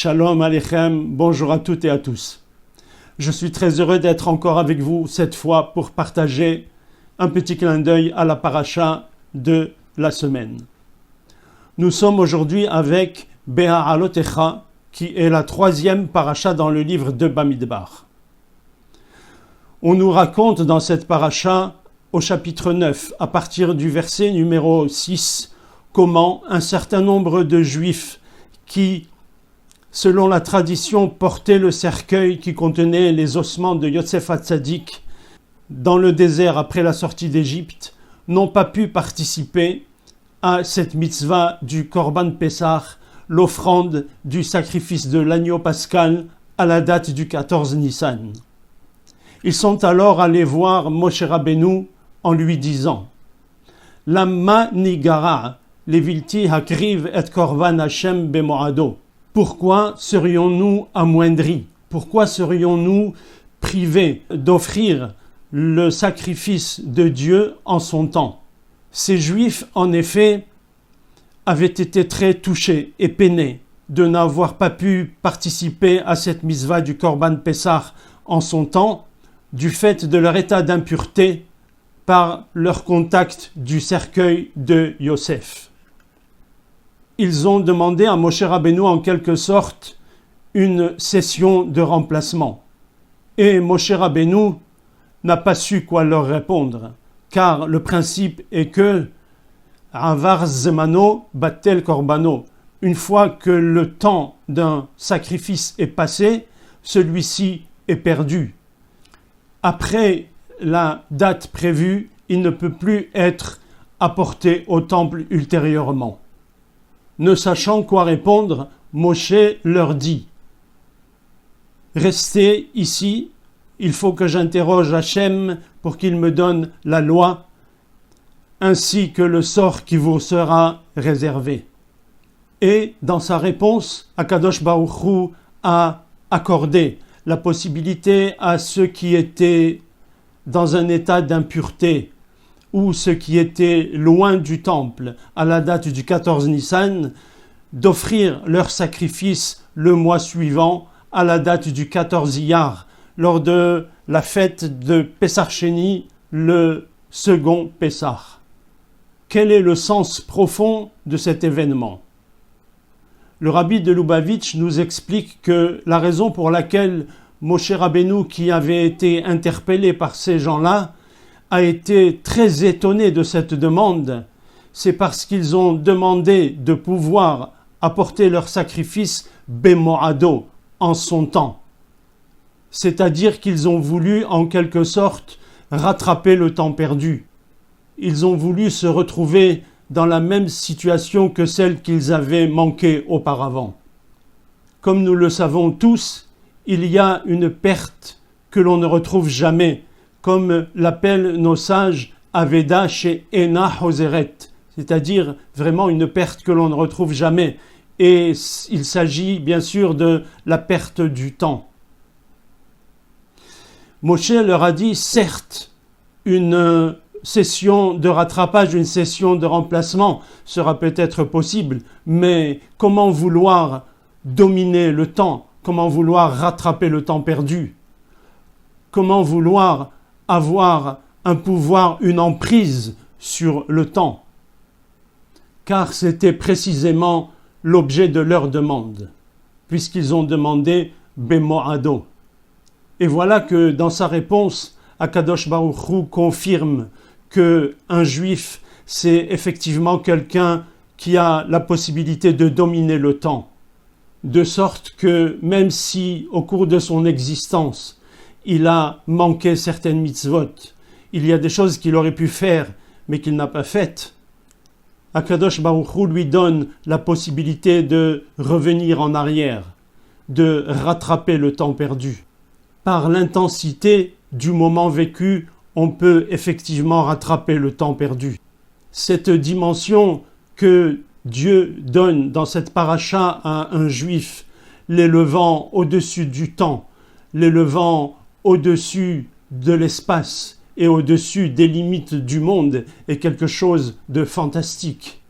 Shalom Aleichem, bonjour à toutes et à tous. Je suis très heureux d'être encore avec vous cette fois pour partager un petit clin d'œil à la paracha de la semaine. Nous sommes aujourd'hui avec Beha'alotecha, qui est la troisième paracha dans le livre de Bamidbar. On nous raconte dans cette paracha, au chapitre 9, à partir du verset numéro 6, comment un certain nombre de Juifs qui, selon la tradition, portaient le cercueil qui contenait les ossements de Yosef Hatzadik dans le désert après la sortie d'Égypte, n'ont pas pu participer à cette mitzvah du Korban Pessah, l'offrande du sacrifice de l'agneau pascal à la date du 14 Nissan. Ils sont alors allés voir Moshe Rabbeinu en lui disant « Lamma nigara levilti hakriv et korban Hashem bemoado » Pourquoi serions-nous amoindris? Pourquoi serions-nous privés d'offrir le sacrifice de Dieu en son temps? Ces Juifs, en effet, avaient été très touchés et peinés de n'avoir pas pu participer à cette mitzvah du Korban Pessah en son temps, du fait de leur état d'impureté par leur contact du cercueil de Yosef. Ils ont demandé à Moshe Rabbeinu en quelque sorte une session de remplacement. Et Moshe Rabbeinu n'a pas su quoi leur répondre, car le principe est que Avar Zemano Batel Korbano, une fois que le temps d'un sacrifice est passé, celui-ci est perdu. Après la date prévue, il ne peut plus être apporté au temple ultérieurement. Ne sachant quoi répondre, Moshe leur dit « Restez ici, il faut que j'interroge Hachem pour qu'il me donne la loi, ainsi que le sort qui vous sera réservé. » Et dans sa réponse, Akadosh Baruch Hu a accordé la possibilité à ceux qui étaient dans un état d'impureté, ou ceux qui étaient loin du temple à la date du 14 Nissan, d'offrir leur sacrifice le mois suivant à la date du 14 Iyar, lors de la fête de Pessah Sheni, le second Pessah. Quel est le sens profond de cet événement? Le rabbi de Lubavitch nous explique que la raison pour laquelle Moshe Rabbeinu, qui avait été interpellé par ces gens-là, a été très étonné de cette demande, c'est parce qu'ils ont demandé de pouvoir apporter leur sacrifice bemoado, en son temps. C'est-à-dire qu'ils ont voulu, en quelque sorte, rattraper le temps perdu. Ils ont voulu se retrouver dans la même situation que celle qu'ils avaient manquée auparavant. Comme nous le savons tous, il y a une perte que l'on ne retrouve jamais, comme l'appellent nos sages Aveda chez Ena Hoseret, c'est-à-dire vraiment une perte que l'on ne retrouve jamais. Et il s'agit bien sûr de la perte du temps. Moshe leur a dit, certes, une session de rattrapage, une session de remplacement sera peut-être possible, mais comment vouloir dominer le temps? Comment vouloir rattraper le temps perdu? Comment vouloir avoir un pouvoir, une emprise sur le temps? Car c'était précisément l'objet de leur demande, puisqu'ils ont demandé Bemoado. Et voilà que dans sa réponse, Akadosh Baruch Hu confirme qu'un juif, c'est effectivement quelqu'un qui a la possibilité de dominer le temps, de sorte que même si au cours de son existence, il a manqué certaines mitzvot, il y a des choses qu'il aurait pu faire, mais qu'il n'a pas faites, Akadosh Baruch Hu lui donne la possibilité de revenir en arrière, de rattraper le temps perdu. Par l'intensité du moment vécu, on peut effectivement rattraper le temps perdu. Cette dimension que Dieu donne dans cette paracha à un juif, l'élevant au-dessus du temps, l'élevant au-dessus de l'espace et au-dessus des limites du monde, est quelque chose de fantastique.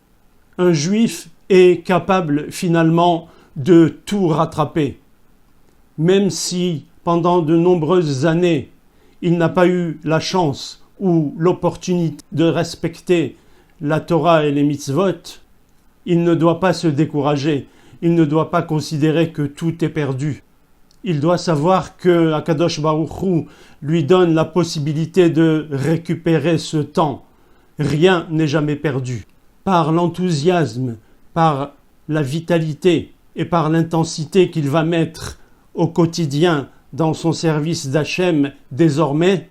Un juif est capable finalement de tout rattraper. Même si pendant de nombreuses années, il n'a pas eu la chance ou l'opportunité de respecter la Torah et les mitzvot, il ne doit pas se décourager, il ne doit pas considérer que tout est perdu. Il doit savoir que Akadosh Baruch Hu lui donne la possibilité de récupérer ce temps. Rien n'est jamais perdu. Par l'enthousiasme, par la vitalité et par l'intensité qu'il va mettre au quotidien dans son service d'Hachem désormais,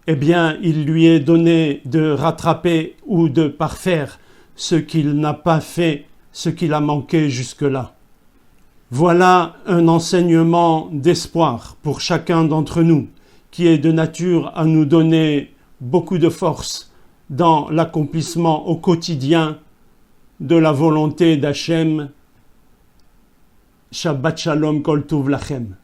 eh bien, il lui est donné de rattraper ou de parfaire ce qu'il n'a pas fait, ce qu'il a manqué jusque-là. Voilà un enseignement d'espoir pour chacun d'entre nous, qui est de nature à nous donner beaucoup de force dans l'accomplissement au quotidien de la volonté d'Hachem. Shabbat Shalom Kol Tov Lachem.